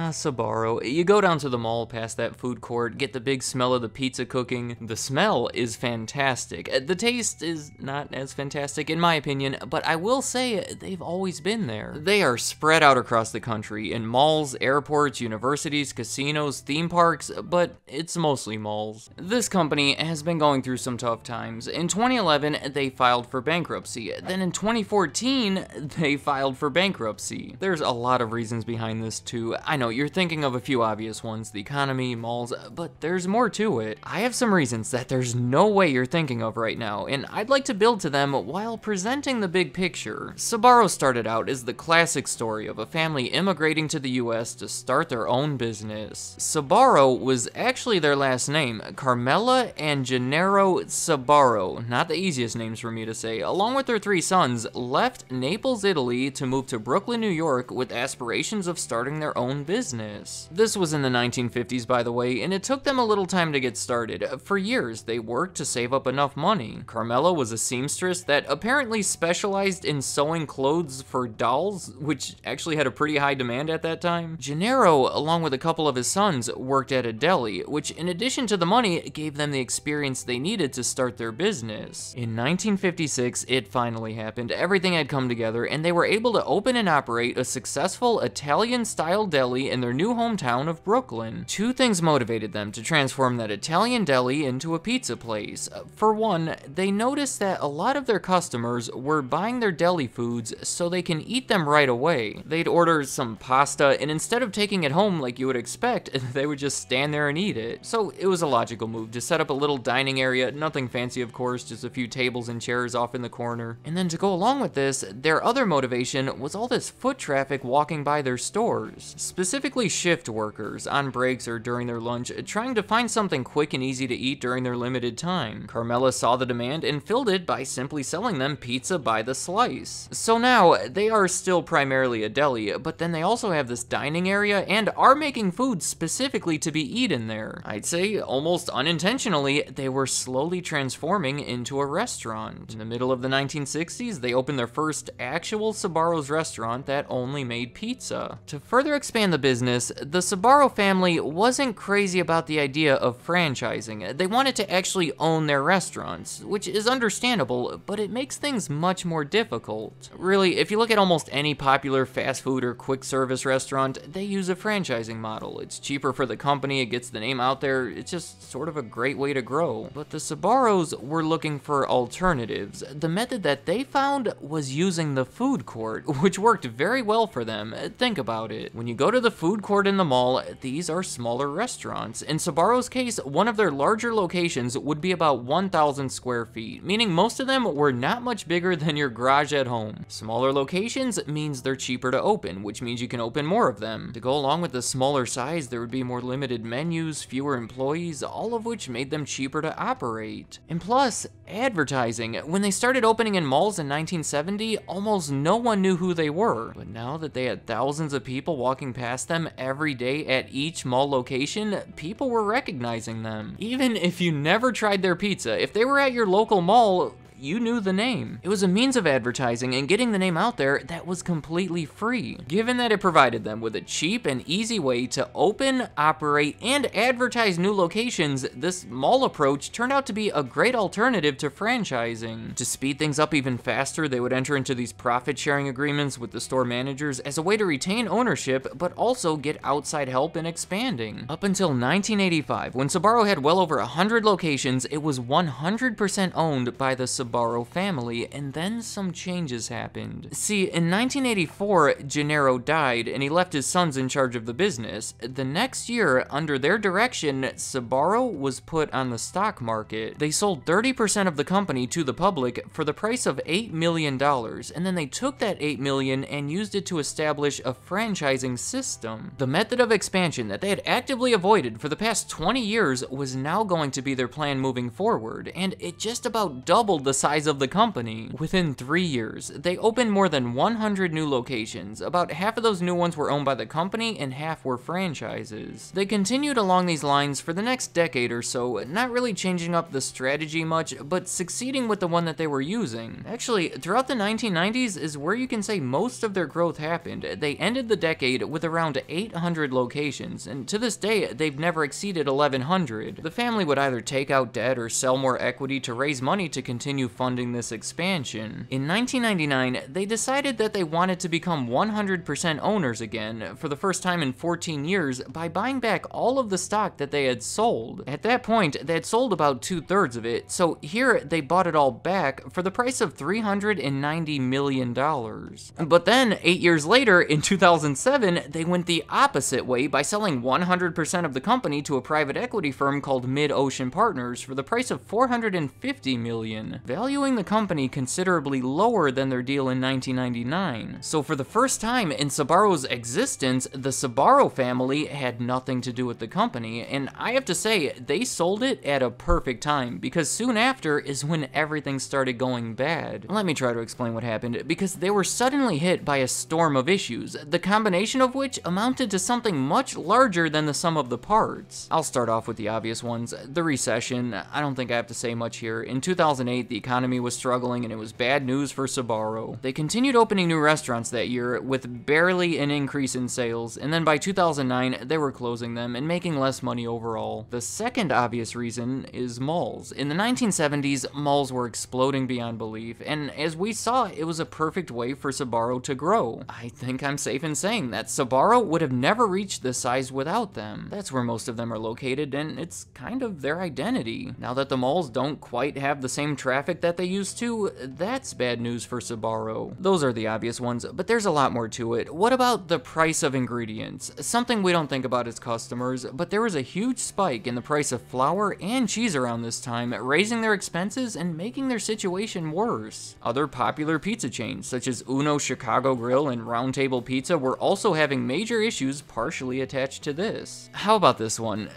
Sbarro. You go down to the mall past that food court, get the big smell of the pizza cooking. The smell is fantastic. The taste is not as fantastic in my opinion, but I will say they've always been there. They are spread out across the country in malls, airports, universities, casinos, theme parks, but it's mostly malls. This company has been going through some tough times. In 2011, they filed for bankruptcy. Then in 2014, they filed for bankruptcy. There's a lot of reasons behind this too. I know you're thinking of a few obvious ones, the economy, malls, but there's more to it. I have some reasons that there's no way you're thinking of right now, and I'd like to build to them while presenting the big picture. Sbarro started out as the classic story of a family immigrating to the US to start their own business. Sbarro was actually their last name, Carmela and Gennaro Sbarro, not the easiest names for me to say, along with their 3 sons, left Naples, Italy to move to Brooklyn, New York with aspirations of starting their own business. This was in the 1950s, by the way, and it took them a little time to get started. For years, they worked to save up enough money. Carmela was a seamstress that apparently specialized in sewing clothes for dolls, which actually had a pretty high demand at that time. Gennaro, along with a couple of his sons, worked at a deli, which in addition to the money, gave them the experience they needed to start their business. In 1956, it finally happened. Everything had come together, and they were able to open and operate a successful Italian-style deli in their new hometown of Brooklyn. 2 things motivated them to transform that Italian deli into a pizza place. For one, they noticed that a lot of their customers were buying their deli foods so they can eat them right away. They'd order some pasta, and instead of taking it home like you would expect, they would just stand there and eat it. So it was a logical move to set up a little dining area, nothing fancy of course, just a few tables and chairs off in the corner. And then to go along with this, their other motivation was all this foot traffic walking by their stores. Specifically shift workers on breaks or during their lunch, trying to find something quick and easy to eat during their limited time. Carmela saw the demand and filled it by simply selling them pizza by the slice. So now, they are still primarily a deli, but then they also have this dining area and are making food specifically to be eaten there. I'd say, almost unintentionally, they were slowly transforming into a restaurant. In the middle of the 1960s, they opened their first actual Sbarro's restaurant that only made pizza. To further expand the business, the Sbarro family wasn't crazy about the idea of franchising. They wanted to actually own their restaurants, which is understandable, but it makes things much more difficult. Really, if you look at almost any popular fast food or quick service restaurant, they use a franchising model. It's cheaper for the company, it gets the name out there, it's just sort of a great way to grow. But the Sbarros were looking for alternatives. The method that they found was using the food court, which worked very well for them. Think about it. When you go to the food court in the mall, these are smaller restaurants. In Sbarro's case, one of their larger locations would be about 1,000 square feet, meaning most of them were not much bigger than your garage at home. Smaller locations means they're cheaper to open, which means you can open more of them. To go along with the smaller size, there would be more limited menus, fewer employees, all of which made them cheaper to operate. And plus, advertising. When they started opening in malls in 1970, almost no one knew who they were. But now that they had thousands of people walking past them every day at each mall location, people were recognizing them. Even if you never tried their pizza, if they were at your local mall, you knew the name. It was a means of advertising and getting the name out there that was completely free, given that it provided them with a cheap and easy way to open, operate, and advertise new locations. This mall approach turned out to be a great alternative to franchising. To speed things up even faster, they would enter into these profit-sharing agreements with the store managers as a way to retain ownership, but also get outside help in expanding. Up until 1985, when Sbarro had well over 100 locations, it was 100% owned by the Sbarro family, and then some changes happened. See, in 1984, Gennaro died, and he left his sons in charge of the business. The next year, under their direction, Sbarro was put on the stock market. They sold 30% of the company to the public for the price of $8 million, and then they took that $8 million and used it to establish a franchising system. The method of expansion that they had actively avoided for the past 20 years was now going to be their plan moving forward, and it just about doubled the size of the company. Within 3 years, they opened more than 100 new locations. About half of those new ones were owned by the company and half were franchises. They continued along these lines for the next decade or so, not really changing up the strategy much, but succeeding with the one that they were using. Actually, throughout the 1990s is where you can say most of their growth happened. They ended the decade with around 800 locations, and to this day, they've never exceeded 1,100. The family would either take out debt or sell more equity to raise money to continue funding this expansion. In 1999, they decided that they wanted to become 100% owners again, for the first time in 14 years, by buying back all of the stock that they had sold. At that point, they had sold about 2/3 of it, so here they bought it all back for the price of $390 million. But then, 8 years later, in 2007, they went the opposite way by selling 100% of the company to a private equity firm called Mid-Ocean Partners for the price of $450 million, valuing the company considerably lower than their deal in 1999. So for the first time in Sbarro's existence, the Sbarro family had nothing to do with the company, and I have to say, they sold it at a perfect time, because soon after is when everything started going bad. Let me try to explain what happened, because they were suddenly hit by a storm of issues, the combination of which amounted to something much larger than the sum of the parts. I'll start off with the obvious ones. The recession, I don't think I have to say much here. In 2008, the economy was struggling and it was bad news for Sbarro. They continued opening new restaurants that year with barely an increase in sales, and then by 2009, they were closing them and making less money overall. The second obvious reason is malls. In the 1970s, malls were exploding beyond belief, and as we saw, it was a perfect way for Sbarro to grow. I think I'm safe in saying that Sbarro would have never reached this size without them. That's where most of them are located, and it's kind of their identity. Now that the malls don't quite have the same traffic that they used to, that's bad news for Sbarro. Those are the obvious ones, but there's a lot more to it. What about the price of ingredients? Something we don't think about as customers, but there was a huge spike in the price of flour and cheese around this time, raising their expenses and making their situation worse. Other popular pizza chains, such as Uno Chicago Grill and Round Table Pizza, were also having major issues partially attached to this. How about this one?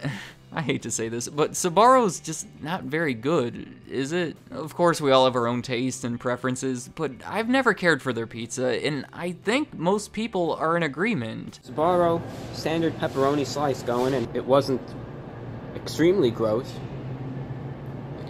I hate to say this, but Sbarro's just not very good, is it? Of course, we all have our own taste and preferences, but I've never cared for their pizza, and I think most people are in agreement. Sbarro, standard pepperoni slice going, and it wasn't extremely gross.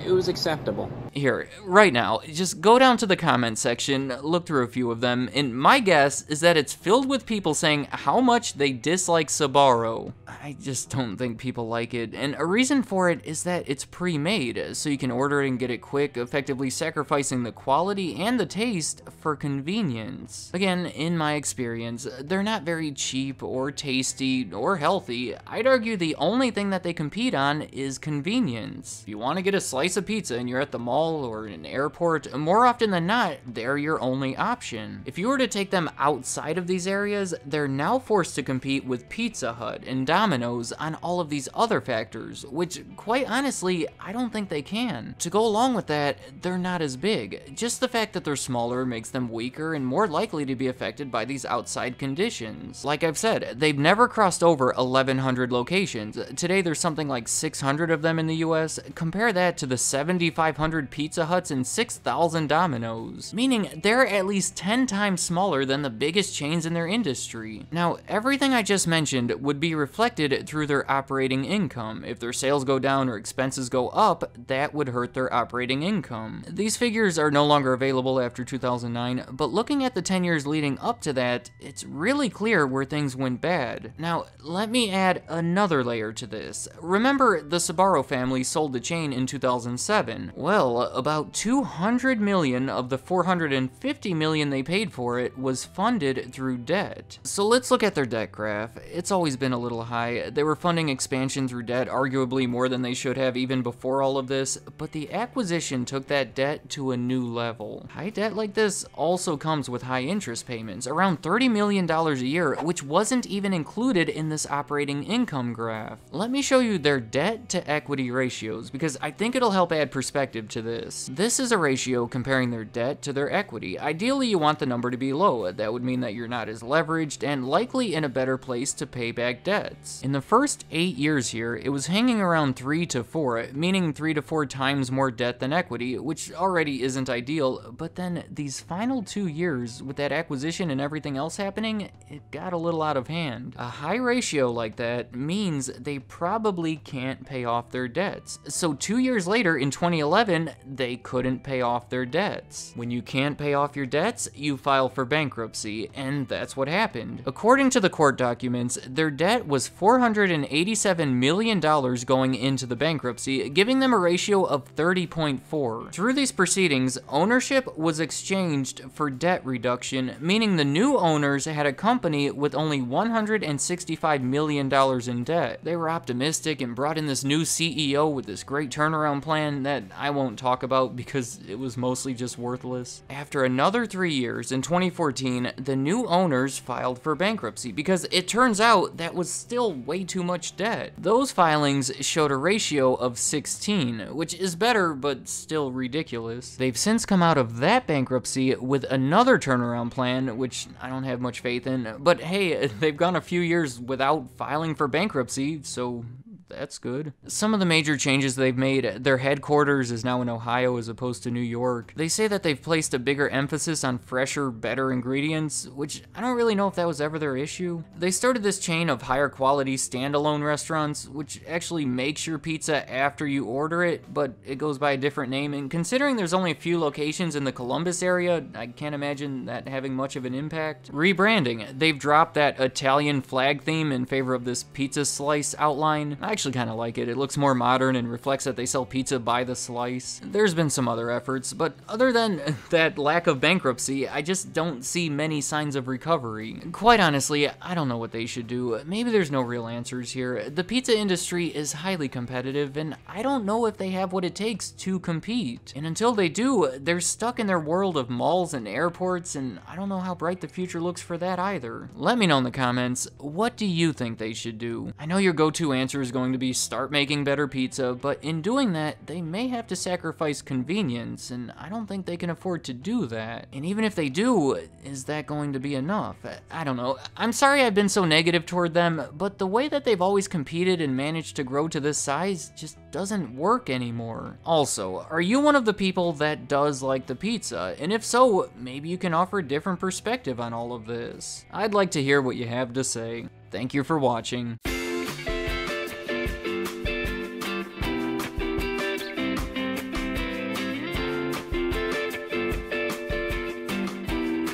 It was acceptable. Here, right now, just go down to the comment section, look through a few of them, and my guess is that it's filled with people saying how much they dislike Sbarro. I just don't think people like it, and a reason for it is that it's pre-made, so you can order it and get it quick, effectively sacrificing the quality and the taste for convenience. Again, in my experience, they're not very cheap or tasty or healthy. I'd argue the only thing that they compete on is convenience. If you want to get a slice of pizza and you're at the mall or in an airport, more often than not, they're your only option. If you were to take them outside of these areas, they're now forced to compete with Pizza Hut and Domino's on all of these other factors, which, quite honestly, I don't think they can. To go along with that, they're not as big. Just the fact that they're smaller makes them weaker and more likely to be affected by these outside conditions. Like I've said, they've never crossed over 1,100 locations. Today, there's something like 600 of them in the US. Compare that to the 7,500 Pizza Huts and 6,000 Domino's, meaning they're at least 10 times smaller than the biggest chains in their industry. Now, everything I just mentioned would be reflected through their operating income. If their sales go down or expenses go up, that would hurt their operating income. These figures are no longer available after 2009, but looking at the 10 years leading up to that, it's really clear where things went bad. Now, let me add another layer to this. Remember, the Sbarro family sold the chain in 2007. Well, about $200 million of the $450 million they paid for it was funded through debt. So let's look at their debt graph. It's always been a little high. They were funding expansion through debt arguably more than they should have even before all of this, but the acquisition took that debt to a new level. High debt like this also comes with high interest payments, around $30 million a year, which wasn't even included in this operating income graph. Let me show you their debt to equity ratios, because I think it'll help add perspective to this. This is a ratio comparing their debt to their equity. Ideally, you want the number to be low. That would mean that you're not as leveraged and likely in a better place to pay back debts. In the first 8 years here, it was hanging around 3 to 4, meaning 3 to 4 times more debt than equity, which already isn't ideal, but then these final 2 years, with that acquisition and everything else happening, it got a little out of hand. A high ratio like that means they probably can't pay off their debts. So 2 years later, in 2011, they couldn't pay off their debts. When you can't pay off your debts, you file for bankruptcy, and that's what happened. According to the court documents, their debt was $487 million going into the bankruptcy, giving them a ratio of 30.4. Through these proceedings, ownership was exchanged for debt reduction, meaning the new owners had a company with only $165 million in debt. They were optimistic and brought in this new CEO with this great turnaround plan that I won't talk about because it was mostly just worthless. After another 3 years, in 2014, the new owners filed for bankruptcy because it turns out that was still way too much debt. Those filings showed a ratio of 16, which is better but still ridiculous. They've since come out of that bankruptcy with another turnaround plan, which I don't have much faith in, but hey, they've gone a few years without filing for bankruptcy, so that's good. Some of the major changes they've made, their headquarters is now in Ohio as opposed to New York. They say that they've placed a bigger emphasis on fresher, better ingredients, which I don't really know if that was ever their issue. They started this chain of higher quality standalone restaurants, which actually makes your pizza after you order it, but it goes by a different name, and considering there's only a few locations in the Columbus area, I can't imagine that having much of an impact. Rebranding. They've dropped that Italian flag theme in favor of this pizza slice outline. I actually kind of like it. It looks more modern and reflects that they sell pizza by the slice. There's been some other efforts, but other than that lack of bankruptcy, I just don't see many signs of recovery. Quite honestly, I don't know what they should do. Maybe there's no real answers here. The pizza industry is highly competitive, and I don't know if they have what it takes to compete. And until they do, they're stuck in their world of malls and airports, and I don't know how bright the future looks for that either. Let me know in the comments, what do you think they should do? I know your go-to answer is going to be start making better pizza, but in doing that, they may have to sacrifice convenience, and I don't think they can afford to do that. And even if they do, is that going to be enough? I don't know. I'm sorry I've been so negative toward them, but the way that they've always competed and managed to grow to this size just doesn't work anymore. Also, are you one of the people that does like the pizza? And if so, maybe you can offer a different perspective on all of this. I'd like to hear what you have to say. Thank you for watching.